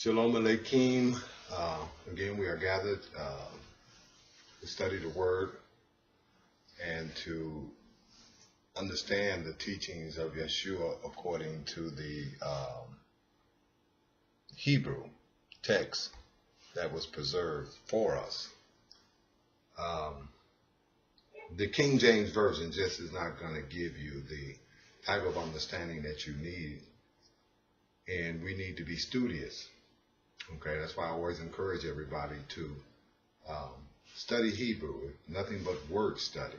Shalom Aleichem. Again, we are gathered to study the Word and to understand the teachings of Yeshua according to the Hebrew text that was preserved for us. The King James Version just is not going to give you the type of understanding that you need, and we need to be studious. Okay, that's why I always encourage everybody to study Hebrew, nothing but word study.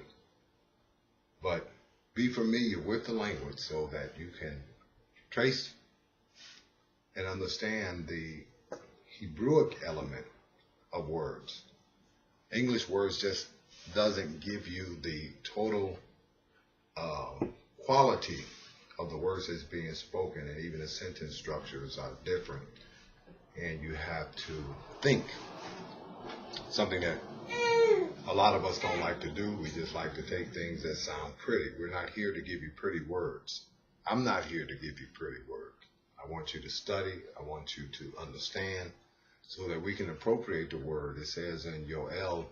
But be familiar with the language so that you can trace and understand the Hebrewic element of words. English words just doesn't give you the total quality of the words that's being spoken, and even the sentence structures are different. And you have to think, something that a lot of us don't like to do. We just like to take things that sound pretty. We're not here to give you pretty words. I'm not here to give you pretty words. I want you to study. I want you to understand so that we can appropriate the word. It says in Yoel,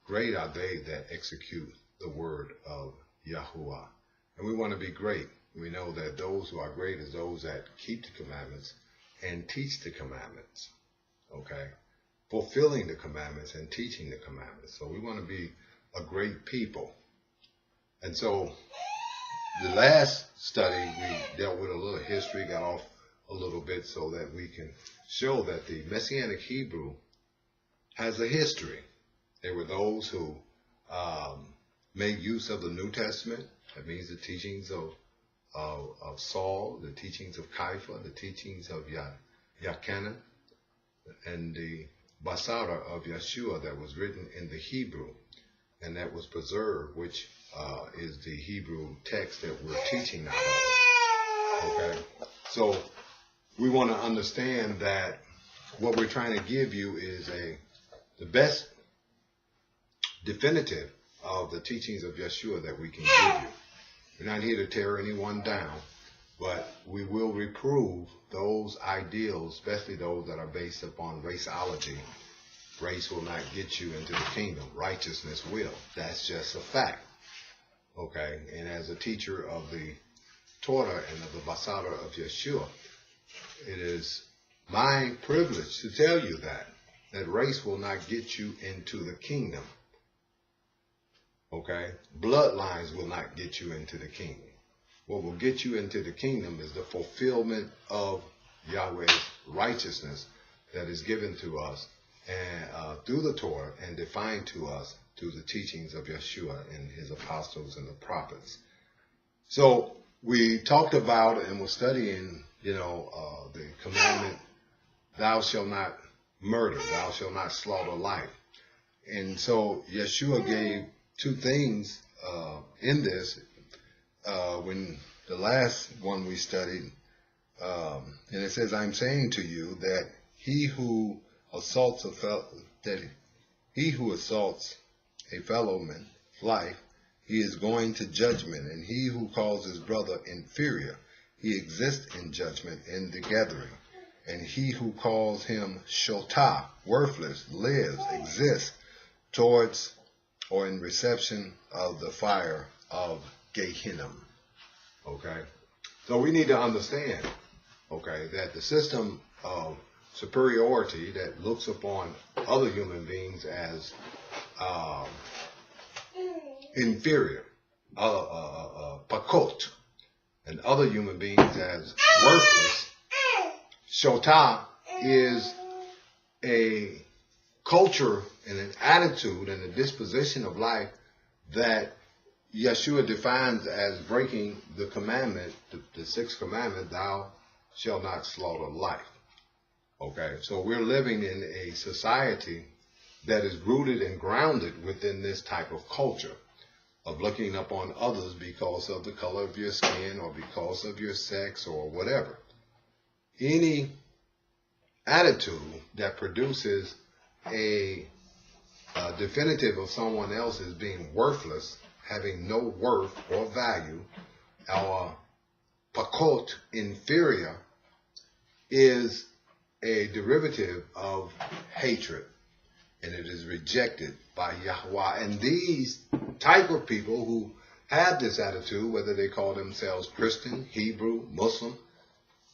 great are they that execute the word of Yahuwah. And we want to be great. We know that those who are great is those that keep the commandments and teach the commandments, okay? Fulfilling the commandments and teaching the commandments. So we want to be a great people. And so the last study, we dealt with a little history, got off a little bit so that we can show that the Messianic Hebrew has a history. There were those who made use of the New Testament. That means the teachings of Saul, the teachings of Kaifa, the teachings of Yakana, and the Basarah of Yeshua that was written in the Hebrew and that was preserved, which is the Hebrew text that we're teaching out of. Okay, so we want to understand that what we're trying to give you is the best definitive of the teachings of Yeshua that we can give you. We're not here to tear anyone down, but we will reprove those ideals, especially those that are based upon raceology. Race will not get you into the kingdom. Righteousness will. That's just a fact. Okay? And as a teacher of the Torah and of the Basarah of Yeshua, it is my privilege to tell you that race will not get you into the kingdom. Okay? Bloodlines will not get you into the kingdom. What will get you into the kingdom is the fulfillment of Yahweh's righteousness that is given to us and through the Torah and defined to us through the teachings of Yeshua and his apostles and the prophets. So we talked about and we're studying, the commandment, thou shalt not murder, thou shalt not slaughter life. And so Yeshua gave two things in this. When the last one we studied, and it says, I'm saying to you that he who assaults a fellowman's life, he is going to judgment, and he who calls his brother inferior, he exists in judgment in the gathering, and he who calls him shotah, worthless, lives, exists towards or in reception of the fire of Gehinnom. Okay? So we need to understand, okay, that the system of superiority that looks upon other human beings as inferior, pakot, and other human beings as worthless, shotah is a culture and an attitude and a disposition of life that Yeshua defines as breaking the commandment, the sixth commandment, thou shalt not slaughter life. Okay, so we're living in a society that is rooted and grounded within this type of culture of looking upon others because of the color of your skin or because of your sex or whatever. Any attitude that produces a definitive of someone else as being worthless, having no worth or value, our pakot, inferior, is a derivative of hatred, and it is rejected by Yahweh. And these type of people who have this attitude, whether they call themselves Christian, Hebrew, Muslim,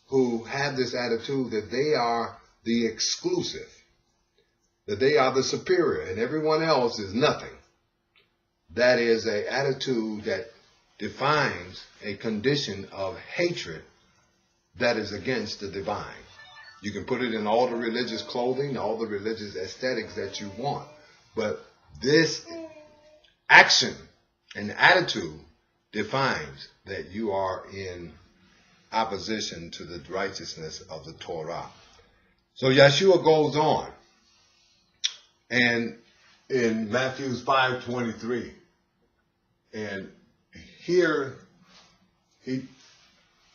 who have this attitude that they are the exclusive, that they are the superior and everyone else is nothing. That is an attitude that defines a condition of hatred that is against the divine. You can put it in all the religious clothing, all the religious aesthetics that you want. But this action and attitude defines that you are in opposition to the righteousness of the Torah. So Yeshua goes on, and in Matthew 5:23, and here he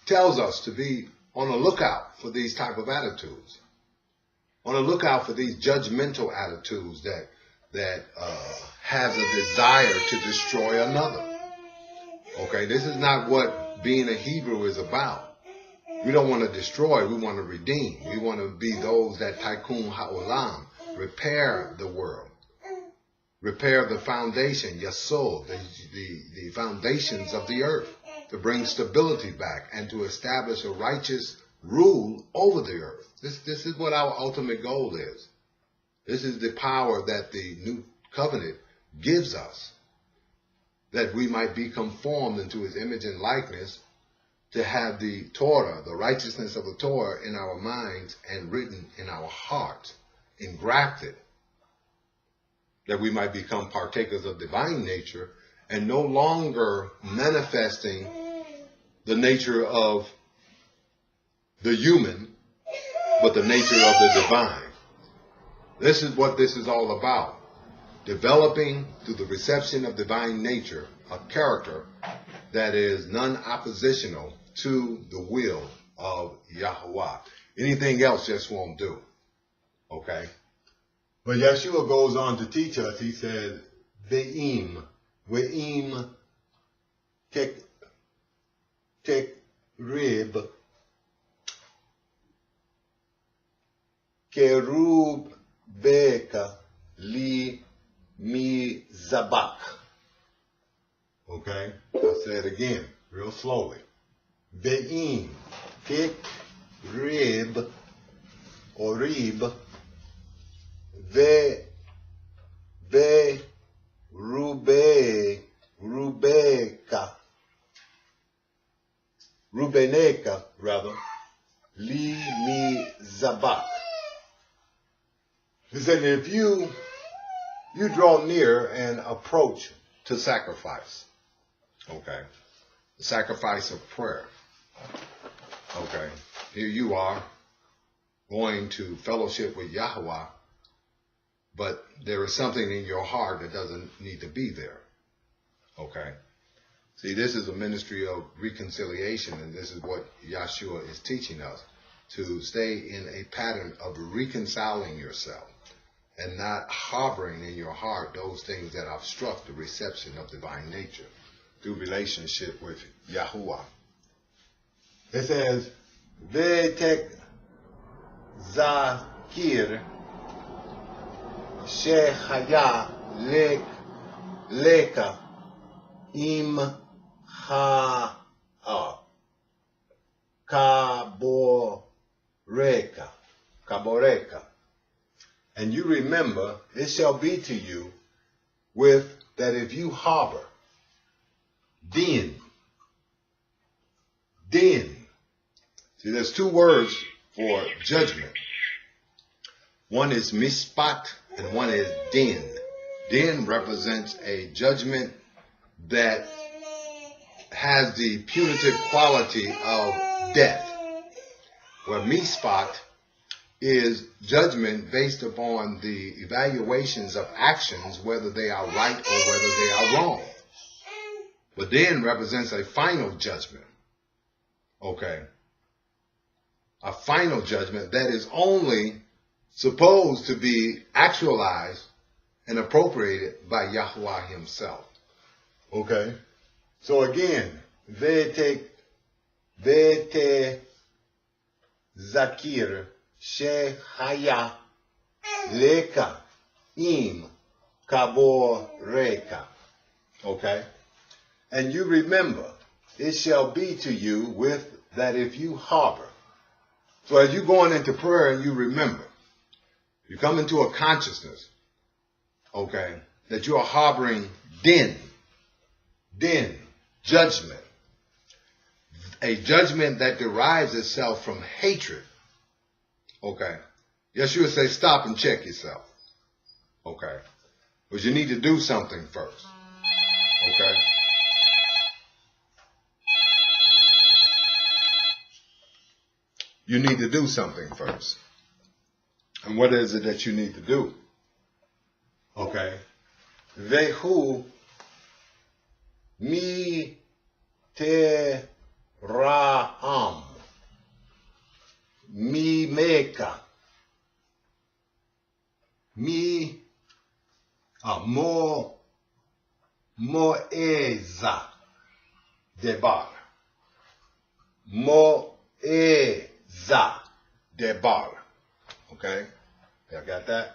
tells us to be on the lookout for these type of attitudes, on the lookout for these judgmental attitudes that has a desire to destroy another. Okay, this is not what being a Hebrew is about. We don't want to destroy, we want to redeem. We want to be those that Tikkun Ha'olam, repair the world, repair the foundation, Yasod, the foundations of the earth, to bring stability back and to establish a righteous rule over the earth. This is what our ultimate goal is. This is the power that the new covenant gives us, that we might be conformed into his image and likeness, to have the Torah, the righteousness of the Torah in our minds and written in our hearts, engrafted, that we might become partakers of divine nature and no longer manifesting the nature of the human, but the nature of the divine. This is what this is all about. Developing through the reception of divine nature a character that is non-oppositional to the will of Yahweh. Anything else just won't do. Okay? But Yeshua goes on to teach us. He says, Ve'im tekrib kerub beka li mi zabak. Okay? I'll say it again, real slowly. Ve'im tekrib or rib Rubeneka, rather, li mi zabak. He said, if you draw near and approach to sacrifice, okay, the sacrifice of prayer, okay, here you are going to fellowship with Yahweh, but there is something in your heart that doesn't need to be there. Okay? See, this is a ministry of reconciliation, and this is what Yeshua is teaching us, to stay in a pattern of reconciling yourself and not harboring in your heart those things that obstruct the reception of divine nature through relationship with Yahuwah. It says, Ve'tek zakir shehaya leka im ha kaboreka. And you remember, it shall be to you with that if you harbor, then. See, there's two words for judgment. One is mishpat and one is din. Din represents a judgment that has the punitive quality of death, where mishpat is judgment based upon the evaluations of actions, whether they are right or whether they are wrong. But din represents a final judgment. Okay. A final judgment that is only supposed to be actualized and appropriated by Yahweh himself. Okay. So again, vete zakir Shehaya leka im kaboreka. Okay? And you remember, it shall be to you with that if you harbor. So as you're going into prayer and you remember, you come into a consciousness, okay, that you are harboring din, judgment. A judgment that derives itself from hatred. Okay. Yeshua says stop and check yourself. Okay. But you need to do something first. Okay. You need to do something first. And what is it that you need to do? Okay. Vehu mi te Ra'am Mi Meka Mi Moeza Debar Moeza Debar. Okay? Y'all got that?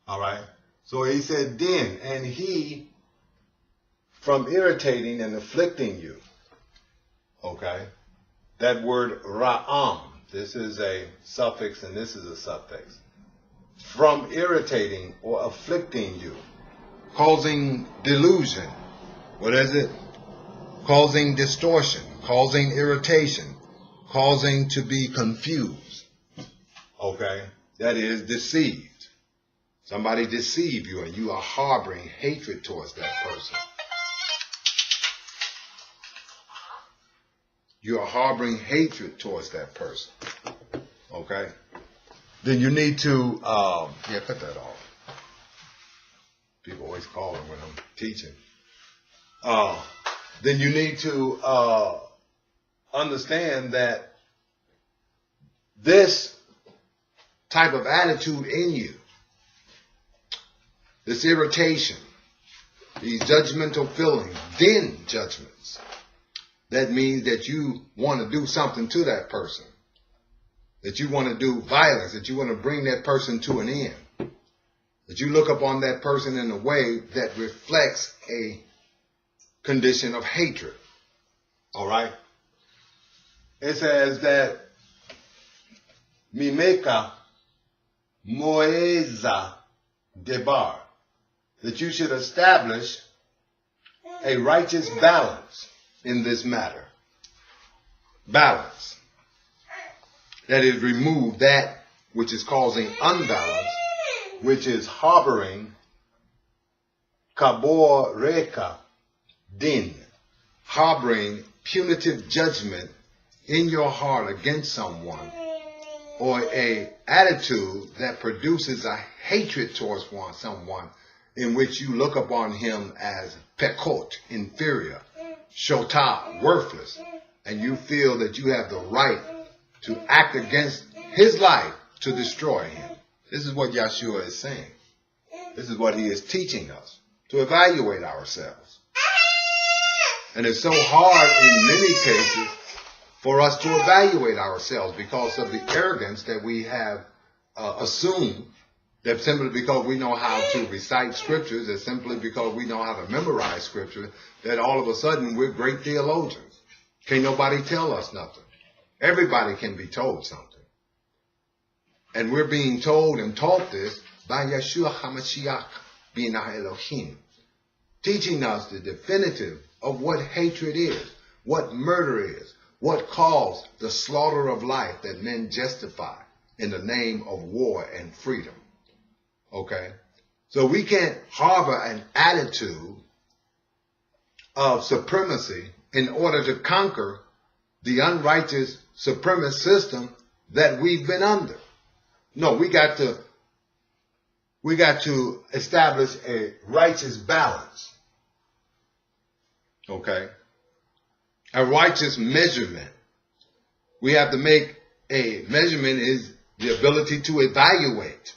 All right. So he said then, and he from irritating and afflicting you. Okay, that word ra'am, this is a suffix and this is a suffix. From irritating or afflicting you, causing delusion. What is it? Causing distortion, causing irritation, causing to be confused. Okay, that is deceived. Somebody deceived you and you are harboring hatred towards that person. You are harboring hatred towards that person. Okay? Then you need to, cut that off. People always call them when I'm teaching. Then you need to understand that this type of attitude in you, this irritation, these judgmental feelings, then judgments, that means that you want to do something to that person, that you want to do violence, that you want to bring that person to an end, that you look upon that person in a way that reflects a condition of hatred. All right? It says that Mimeka Moeza Debar, that you should establish a righteous balance in this matter. Balance. That is, remove that which is causing unbalance, which is harboring kaboreka din, harboring punitive judgment in your heart against someone, or a attitude that produces a hatred towards someone in which you look upon him as pekot, inferior, shota, worthless, and you feel that you have the right to act against his life to destroy him. This is what Yeshua is saying. This is what he is teaching us, to evaluate ourselves. And it's so hard in many cases for us to evaluate ourselves because of the arrogance that we have assumed, that simply because we know how to recite scriptures, that simply because we know how to memorize scripture, that all of a sudden we're great theologians. Can't nobody tell us nothing. Everybody can be told something. And we're being told and taught this by Yeshua HaMashiach, Bina Elohim, teaching us the definitive of what hatred is, what murder is, what caused the slaughter of life that men justify in the name of war and freedom. Okay? So we can't harbor an attitude of supremacy in order to conquer the unrighteous supremacist system that we've been under. No, we got to establish a righteous balance. Okay? A righteous measurement. We have to make a measurement is the ability to evaluate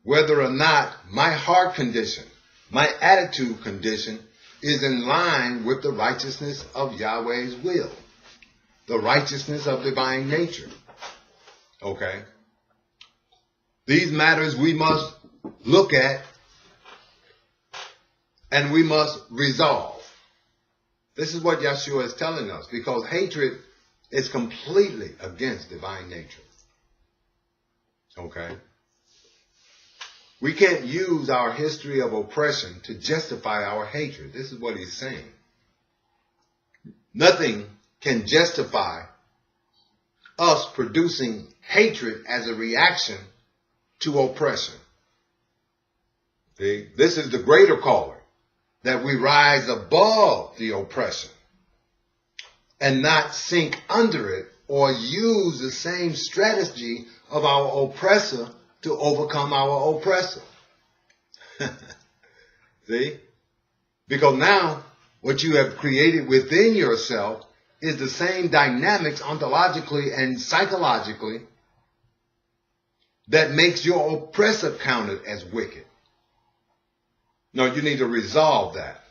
whether or not my heart condition, my attitude condition is in line with the righteousness of Yahweh's will, the righteousness of divine nature. Okay? These matters we must look at and we must resolve. This is what Yeshua is telling us, because hatred is completely against divine nature. Okay? We can't use our history of oppression to justify our hatred. This is what he's saying. Nothing can justify us producing hatred as a reaction to oppression. See? This is the greater calling, that we rise above the oppression and not sink under it or use the same strategy of our oppressor to overcome our oppressor. See? Because now what you have created within yourself is the same dynamics ontologically and psychologically that makes your oppressor counted as wicked. No, you need to resolve that.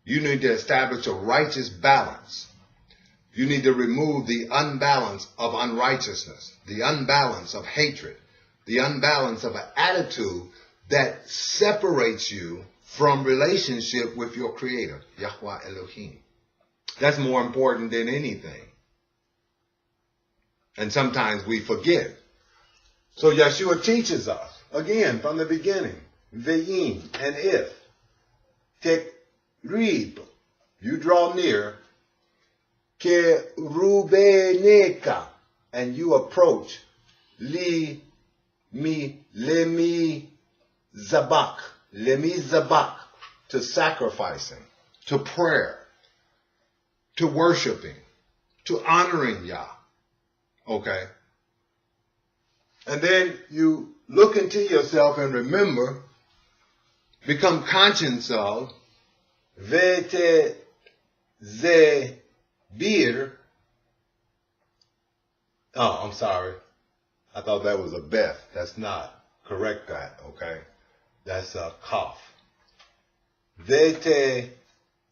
You need to establish a righteous balance. You need to remove the unbalance of unrighteousness, the unbalance of hatred, the unbalance of an attitude that separates you from relationship with your Creator, Yahweh Elohim. That's more important than anything. And sometimes we forget. So Yeshua teaches us, again, from the beginning, ve'im, and if, tekrib, you draw near, kerubeneka, and you approach, lemi zabak, to sacrificing, to prayer, to worshiping, to honoring Yah. Okay? And then you look into yourself and remember, become conscious of, vete ze bir. Oh, I'm sorry. I thought that was a Beth. That's not. Correct that, okay? That's a Kaf. Vete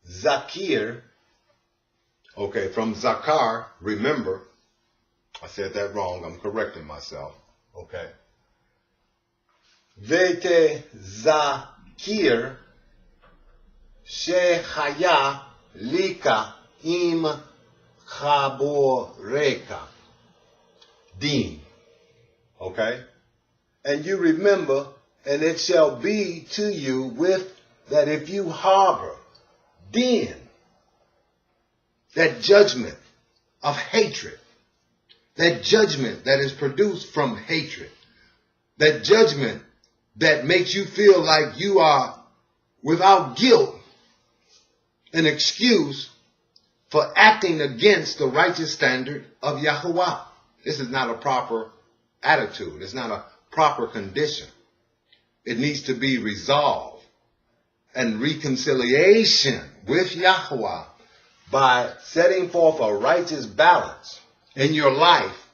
zakir. Okay, from zakar, remember. I said that wrong. I'm correcting myself. Okay. Vete zakir shechaya lika im chaboreka din. Okay. And you remember, and it shall be to you with that if you harbor din, that judgment of hatred, that judgment that is produced from hatred, that judgment that makes you feel like you are without guilt, an excuse for acting against the righteous standard of Yahuwah. This is not a proper attitude. It's not a proper condition. It needs to be resolved and reconciliation with Yahuwah by setting forth a righteous balance in your life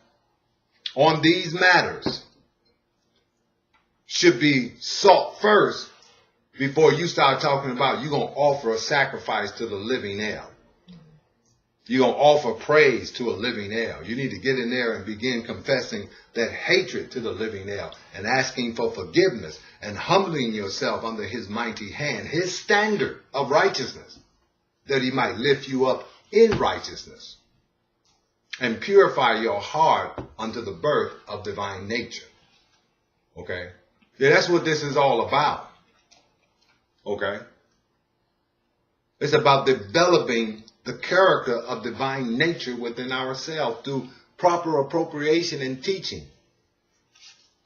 on these matters should be sought first before you start talking about you're going to offer a sacrifice to the living El. You're going to offer praise to a living El. You need to get in there and begin confessing that hatred to the living El and asking for forgiveness and humbling yourself under his mighty hand, his standard of righteousness, that he might lift you up in righteousness and purify your heart unto the birth of divine nature. Okay? Yeah, that's what this is all about. Okay? It's about developing the character of divine nature within ourselves through proper appropriation and teaching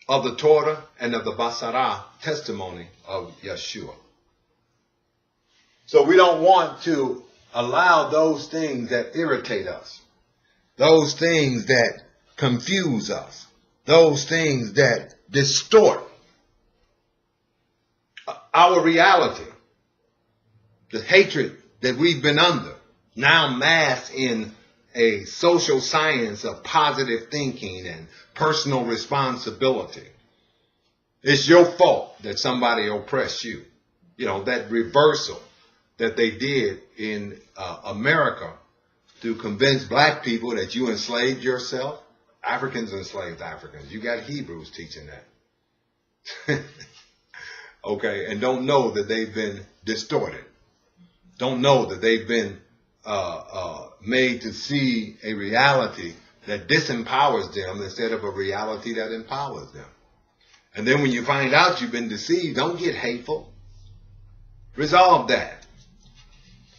of the Torah and of the Basarah testimony of Yeshua. So we don't want to allow those things that irritate us, those things that confuse us, those things that distort our reality, the hatred that we've been under, now masked in a social science of positive thinking and personal responsibility. It's your fault that somebody oppressed you. You know, that reversal that they did in America to convince black people that you enslaved yourself. Africans enslaved Africans. You got Hebrews teaching that. Okay, and don't know that they've been distorted. Don't know that they've been made to see a reality that disempowers them instead of a reality that empowers them. And then when you find out you've been deceived, don't get hateful. Resolve that.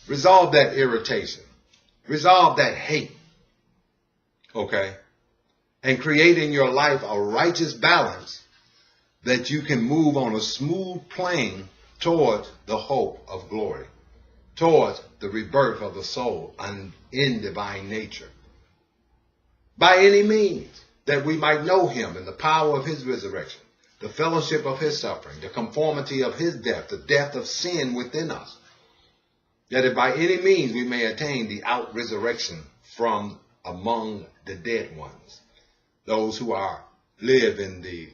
Resolve that irritation. Resolve that hate. Okay? And create in your life a righteous balance that you can move on a smooth plane towards the hope of glory, towards the rebirth of the soul and in divine nature. By any means, that we might know him in the power of his resurrection, the fellowship of his suffering, the conformity of his death, the death of sin within us, that if by any means we may attain the out-resurrection from among the dead ones, those who live in the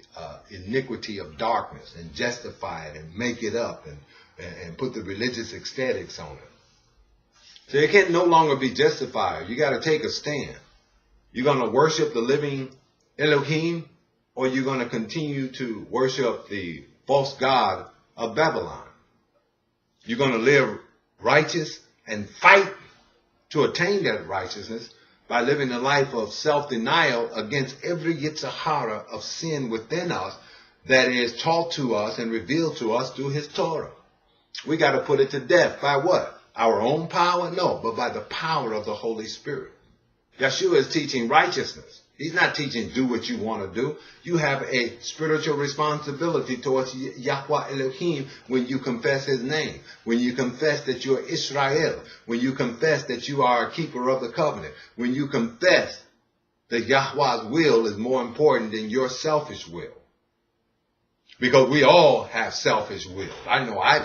iniquity of darkness and justify it and make it up and put the religious ecstatics on it. So it can no longer be justified. You got to take a stand. You're going to worship the living Elohim, or you're going to continue to worship the false god of Babylon. You're going to live righteous and fight to attain that righteousness by living a life of self-denial against every Yitzhahara of sin within us that is taught to us and revealed to us through his Torah. We got to put it to death by what? Our own power? No, but by the power of the Holy Spirit. Yeshua is teaching righteousness. He's not teaching do what you want to do. You have a spiritual responsibility towards Yahweh Elohim when you confess his name, when you confess that you are Israel, when you confess that you are a keeper of the covenant, when you confess that Yahweh's will is more important than your selfish will. Because we all have selfish will. I know I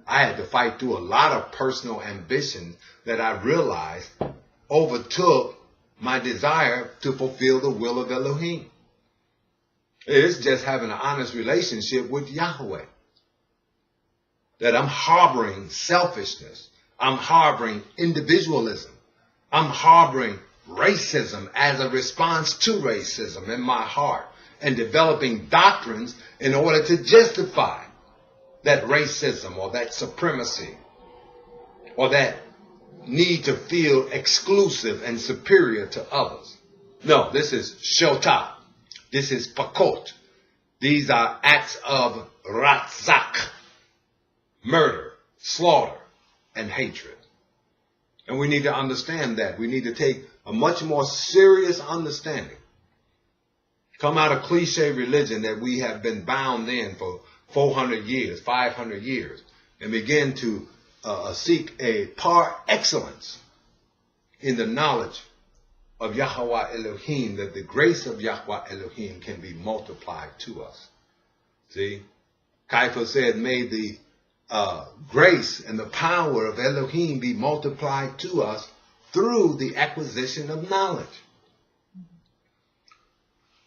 had to fight through a lot of personal ambition that I realized overtook my desire to fulfill the will of Elohim. It's just having an honest relationship with Yahweh. That I'm harboring selfishness. I'm harboring individualism. I'm harboring racism as a response to racism in my heart, and developing doctrines in order to justify that racism or that supremacy or that need to feel exclusive and superior to others. No, this is shota. This is pakot. These are acts of ratzak, murder, slaughter, and hatred. And we need to understand that. We need to take a much more serious understanding. Come out of cliche religion that we have been bound in for 400 years, 500 years, and begin to seek a par excellence in the knowledge of Yahweh Elohim, that the grace of Yahweh Elohim can be multiplied to us. See, Kaifa said, may the grace and the power of Elohim be multiplied to us through the acquisition of knowledge.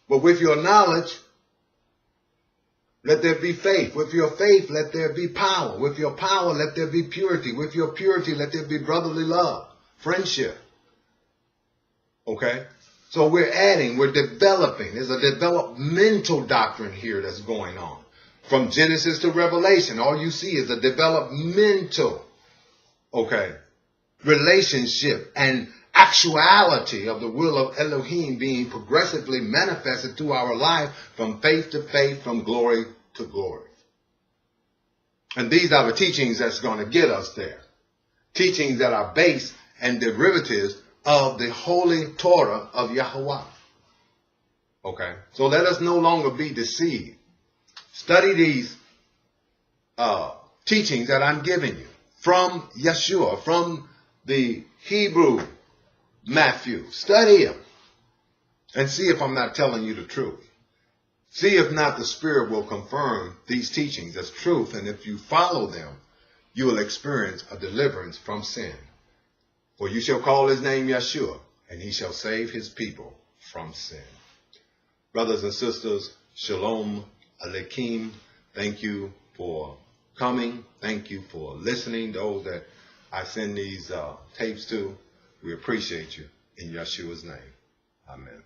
But with your knowledge, let there be faith. With your faith, let there be power. With your power, let there be purity. With your purity, let there be brotherly love, friendship. Okay? So we're developing. There's a developmental doctrine here that's going on. From Genesis to Revelation, all you see is a developmental, relationship and actuality of the will of Elohim being progressively manifested through our life from faith to faith, from glory to glory. And these are the teachings that's going to get us there. Teachings that are based and derivatives of the holy Torah of Yahweh. Okay, so let us no longer be deceived. Study these teachings that I'm giving you from Yeshua, from the Hebrew Matthew. Study them and see if I'm not telling you the truth. See if not the Spirit will confirm these teachings as truth, and if you follow them, you will experience a deliverance from sin. For you shall call his name Yeshua, and he shall save his people from sin. Brothers and sisters, Shalom Aleichem. Thank you for coming. Thank you for listening. Those that I send these tapes to, we appreciate you in Yeshua's name. Amen.